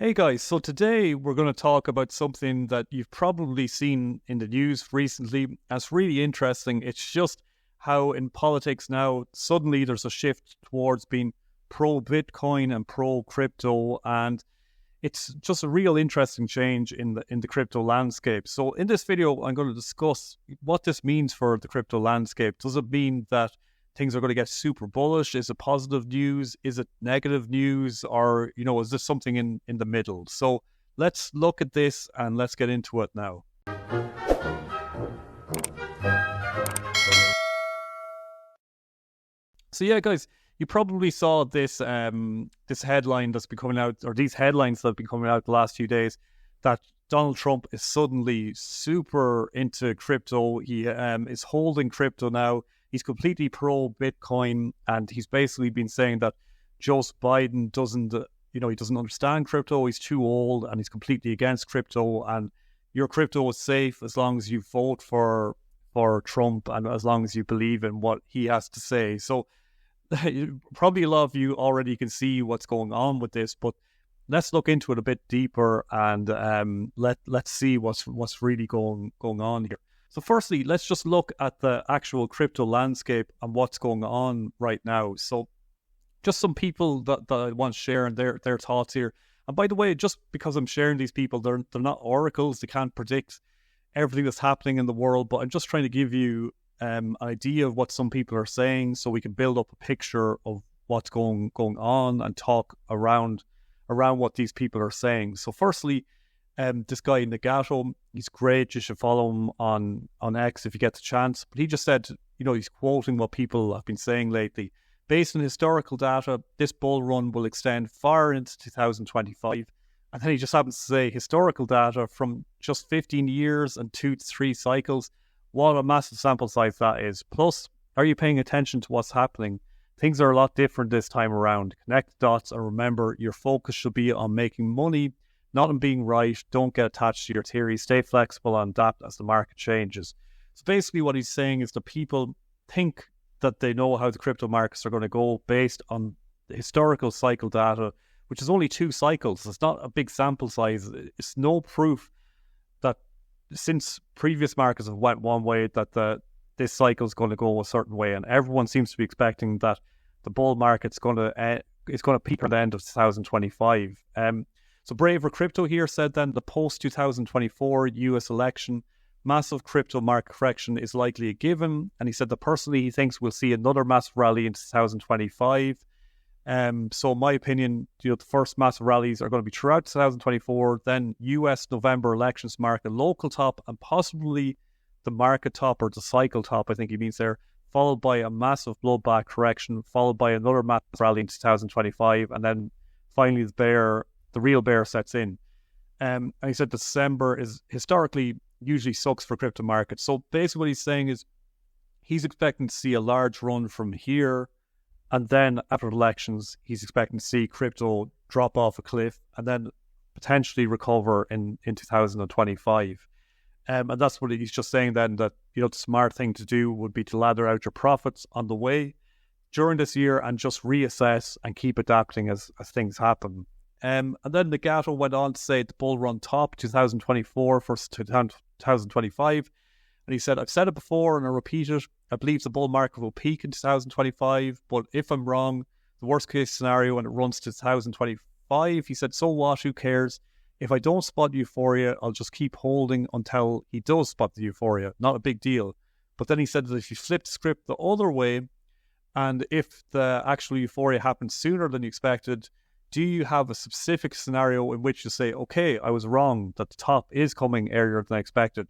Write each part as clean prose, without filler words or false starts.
Hey guys, so today we're going to talk about something that you've probably seen in the news recently. That's really interesting. It's just how in politics now, suddenly there's a shift towards being pro Bitcoin and pro crypto, and it's just a real interesting change in the crypto landscape. So in this video, I'm going to discuss what this means for the crypto landscape. Does it mean that things are going to get super bullish? Is it positive news? Is it negative news? Or, is this something in the middle? So let's look at this and let's get into it now. So yeah, guys, you probably saw this this headline that's been coming out, or these headlines that have been coming out the last few days, that Donald Trump is suddenly super into crypto. He is holding crypto now. He's completely pro Bitcoin, and he's basically been saying that Joseph Biden doesn't, he doesn't understand crypto. He's too old, and he's completely against crypto. And your crypto is safe as long as you vote for Trump and as long as you believe in what he has to say. So probably a lot of you already can see what's going on with this, but let's look into it a bit deeper and let's see what's really going on here. So firstly, let's just look at the actual crypto landscape and what's going on right now. So just some people that I want to share and their thoughts here. And by the way, just because I'm sharing these people, they're not oracles. They can't predict everything that's happening in the world, but I'm just trying to give you an idea of what some people are saying so we can build up a picture of what's going on and talk around what these people are saying. So firstly, this guy Nagato, he's great. You should follow him on X if you get the chance. But he just said, he's quoting what people have been saying lately. Based on historical data, this bull run will extend far into 2025. And then he just happens to say historical data from just 15 years and 2 to 3 cycles. What a massive sample size that is. Plus, are you paying attention to what's happening? Things are a lot different this time around. Connect the dots and remember, your focus should be on making money, not on being right. Don't get attached to your theory. Stay flexible and adapt as the market changes. So basically what he's saying is that people think that they know how the crypto markets are going to go based on the historical cycle data, which is only 2 cycles. It's not a big sample size. It's no proof that since previous markets have went one way that this cycle is going to go a certain way. And everyone seems to be expecting that the bull market's going to peak at the end of 2025. So Braver Crypto here said then the post-2024 US election, massive crypto market correction is likely a given. And he said that personally he thinks we'll see another massive rally in 2025. So in my opinion, the first massive rallies are going to be throughout 2024. Then US November elections mark a local top and possibly the market top or the cycle top, I think he means there, followed by a massive blowback correction, followed by another massive rally in 2025. And then finally the real bear sets in. And he said December is historically usually sucks for crypto markets. So basically what he's saying is he's expecting to see a large run from here. And then after elections, he's expecting to see crypto drop off a cliff and then potentially recover in 2025. And that's what he's just saying then, that the smart thing to do would be to ladder out your profits on the way during this year and just reassess and keep adapting as things happen. And then Nagato went on to say the bull run top 2024 versus 2025. And he said, I've said it before and I repeat it. I believe the bull market will peak in 2025. But if I'm wrong, the worst case scenario when it runs to 2025, he said, so what? Who cares? If I don't spot euphoria, I'll just keep holding until he does spot the euphoria. Not a big deal. But then he said that if you flip the script the other way, and if the actual euphoria happens sooner than you expected, do you have a specific scenario in which you say, okay, I was wrong, that the top is coming earlier than I expected?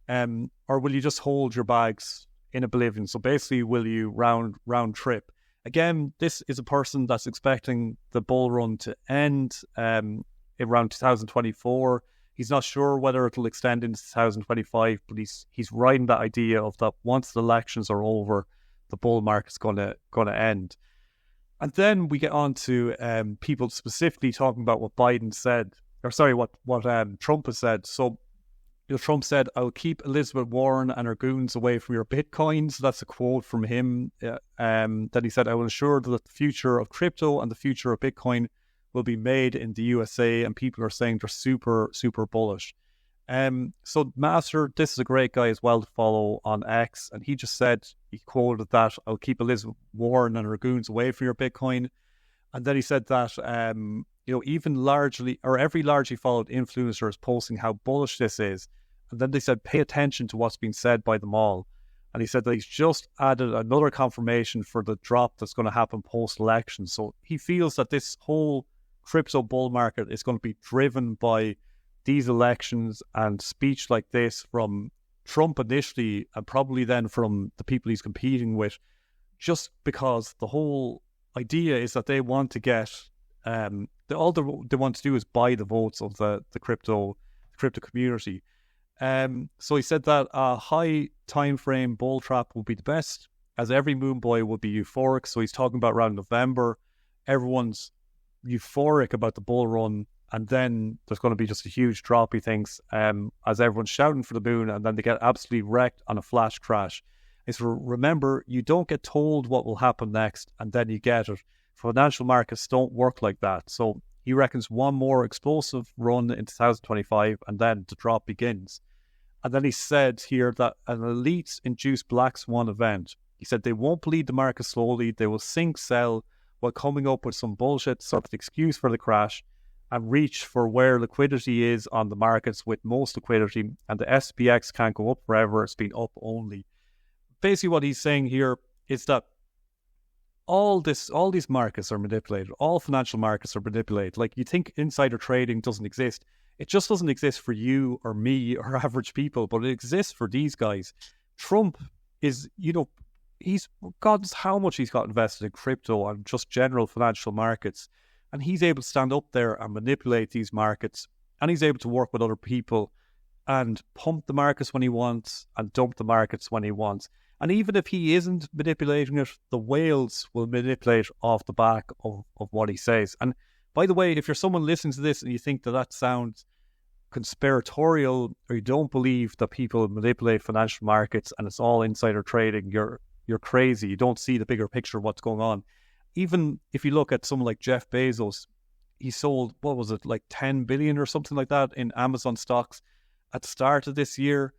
Or will you just hold your bags in oblivion? So basically, will you round trip? Again, this is a person that's expecting the bull run to end around 2024. He's not sure whether it'll extend into 2025, but he's riding that idea of that once the elections are over, the bull market's gonna end. And then we get on to people specifically talking about what Biden said, or sorry, what Trump has said. So Trump said, I'll keep Elizabeth Warren and her goons away from your Bitcoins. That's a quote from him. Then he said, I will ensure that the future of crypto and the future of Bitcoin will be made in the USA, and people are saying they're super, super bullish. So Master, this is a great guy as well to follow on X, and he just said, he quoted that, "I'll keep Elizabeth Warren and her goons away from your Bitcoin." And then he said that, even every largely followed influencer is posting how bullish this is. And then they said, pay attention to what's being said by them all. And he said that he's just added another confirmation for the drop that's going to happen post-election. So he feels that this whole crypto bull market is going to be driven by these elections and speech like this from Trump initially, and probably then from the people he's competing with, just because the whole idea is that they want to get all they want to do is buy the votes of the crypto community. So he said that a high time frame bull trap will be the best, as every moon boy will be euphoric. So he's talking about around November, everyone's euphoric about the bull run, and then there's going to be just a huge drop, he thinks, as everyone's shouting for the moon, and then they get absolutely wrecked on a flash crash. Is remember, you don't get told what will happen next and then you get it. Financial markets don't work like that. So he reckons one more explosive run in 2025 and then the drop begins. And then he said here that an elite-induced black swan event. He said they won't bleed the market slowly. They will sink, sell, while coming up with some bullshit sort of excuse for the crash, and reach for where liquidity is on the markets with most liquidity. And the SPX can't go up forever. It's been up only. Basically what he's saying here is that all these markets are manipulated. All financial markets are manipulated. Like, you think insider trading doesn't exist. It just doesn't exist for you or me or average people, but it exists for these guys. Trump is, God knows how much he's got invested in crypto and just general financial markets. And he's able to stand up there and manipulate these markets. And he's able to work with other people and pump the markets when he wants and dump the markets when he wants. And even if he isn't manipulating it, the whales will manipulate off the back of what he says. And by the way, if you're someone listening to this and you think that sounds conspiratorial, or you don't believe that people manipulate financial markets and it's all insider trading, you're crazy. You don't see the bigger picture of what's going on. Even if you look at someone like Jeff Bezos, he sold, what was it, like 10 billion or something like that in Amazon stocks at the start of this year.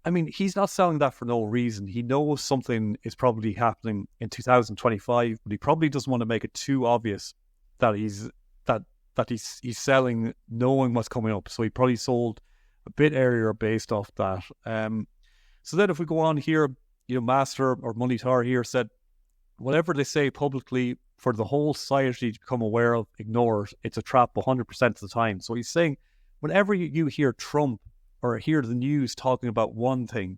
I mean, he's not selling that for no reason. He knows something is probably happening in 2025, but he probably doesn't want to make it too obvious that he's selling, knowing what's coming up. So he probably sold a bit earlier based off that. So then, if we go on here, Master or Money Tar here said, whatever they say publicly for the whole society to become aware of, ignore it. It's a trap 100% of the time. So he's saying, whenever you hear Trump or hear the news talking about one thing,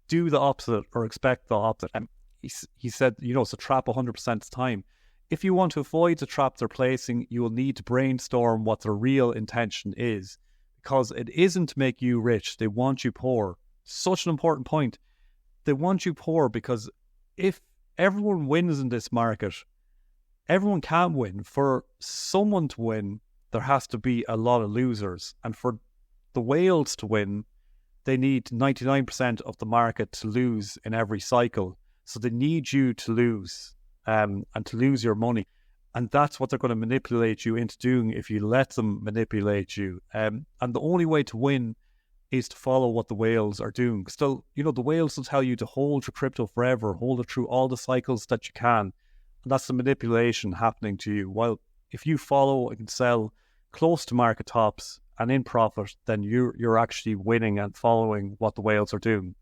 do the opposite or expect the opposite. And he said, it's a trap 100% of the time. If you want to avoid the trap they're placing, you will need to brainstorm what their real intention is, because it isn't to make you rich. They want you poor. Such an important point. They want you poor because if everyone wins in this market, everyone can win. For someone to win, there has to be a lot of losers. And for the whales to win, they need 99% of the market to lose in every cycle. So they need you to lose, and to lose your money. And that's what they're going to manipulate you into doing if you let them manipulate you. And the only way to win is to follow what the whales are doing. Still, the whales will tell you to hold your crypto forever, hold it through all the cycles that you can. And that's the manipulation happening to you. While if you follow and sell close to market tops and in profit, then you're actually winning and following what the whales are doing.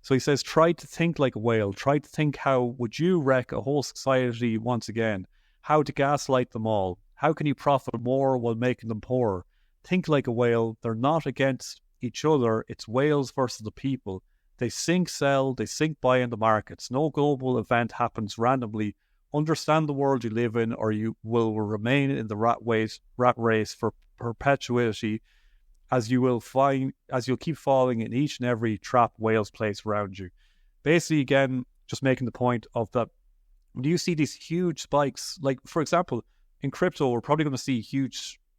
So he says, try to think like a whale. Try to think, how would you wreck a whole society once again? How to gaslight them all? How can you profit more while making them poorer? Think like a whale. They're not against each other. It's whales versus the people. They sink, sell, they sink, buy in the markets. No global event happens randomly. Understand the world you live in, or you will remain in the rat race for perpetuity, as you'll keep falling in each and every trap whales place around you. Basically, again, just making the point of that, when you see these huge spikes, like for example, in crypto, we're probably going to see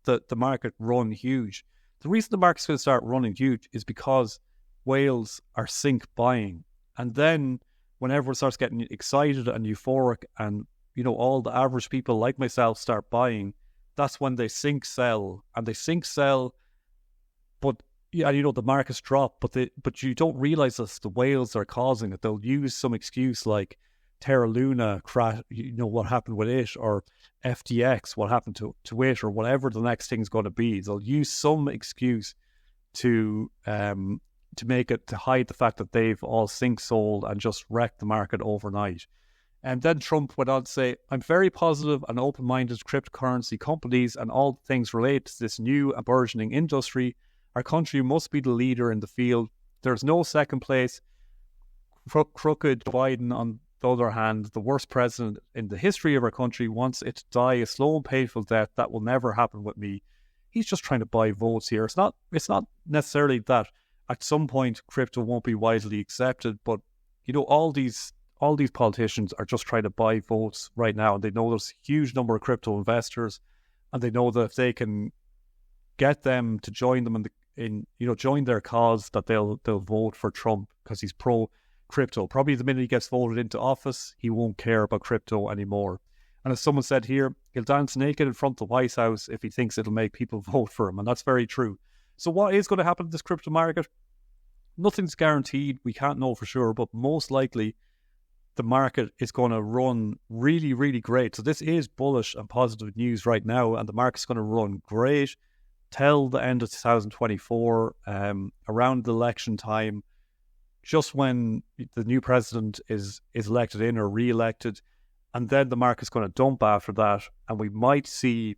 the market run huge. The reason the market's going to start running huge is because whales are sink buying. And then when everyone starts getting excited and euphoric, and all the average people like myself start buying, that's when they sink sell, and they sink sell. But yeah, the markets drop, but you don't realize that's the whales are causing it. They'll use some excuse like Terra Luna crash, what happened with it, or FTX, what happened to it, or whatever the next thing's going to be. They'll use some excuse to make it, to hide the fact that they've all sink sold and just wrecked the market overnight. And then Trump went on to say, I'm very positive and open-minded cryptocurrency companies and all things related to this new and burgeoning industry. Our country must be the leader in the field. There's no second place. Crooked Biden, on the other hand, the worst president in the history of our country, wants it to die a slow and painful death. That will never happen with me. He's just trying to buy votes here. It's not necessarily that at some point crypto won't be widely accepted, but all these politicians are just trying to buy votes right now, and they know there's a huge number of crypto investors, and they know that if they can get them to join them join their cause, that they'll vote for Trump because he's pro crypto. Probably the minute he gets voted into office, he won't care about crypto anymore. And as someone said here, he'll dance naked in front of the White House if he thinks it'll make people vote for him, and that's very true. So what is going to happen to this crypto market? Nothing's guaranteed. We can't know for sure, but most likely the market is going to run really, really great. So this is bullish and positive news right now, and the market's going to run great till the end of 2024, around the election time, just when the new president is elected in or re-elected, and then the market's going to dump after that, and we might see,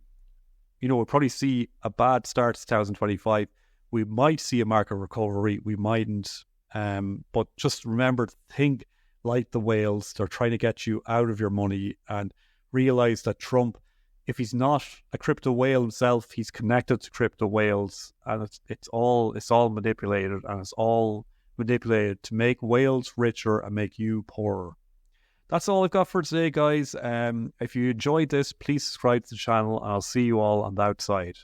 we'll probably see a bad start to 2025. We might see a market recovery, we mightn't, but just remember to think like the whales. They're trying to get you out of your money, and realize that Trump, if he's not a crypto whale himself, he's connected to crypto whales, and it's all manipulated, and it's all manipulated to make whales richer and make you poorer. That's all I've got for today, guys. If you enjoyed this, please subscribe to the channel, and I'll see you all on the outside.